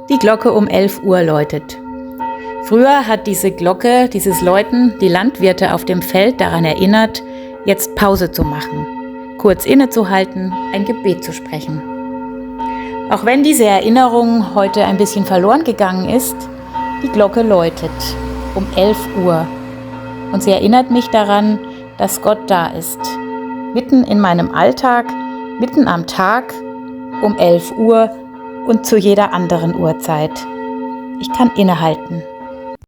Die Glocke um 11 Uhr läutet. Früher hat diese Glocke, dieses Läuten, die Landwirte auf dem Feld daran erinnert, jetzt Pause zu machen, kurz innezuhalten, ein Gebet zu sprechen. Auch wenn diese Erinnerung heute ein bisschen verloren gegangen ist, die Glocke läutet um 11 Uhr und sie erinnert mich daran, dass Gott da ist, mitten in meinem Alltag, mitten am Tag, um 11 Uhr und zu jeder anderen Uhrzeit. Ich kann innehalten.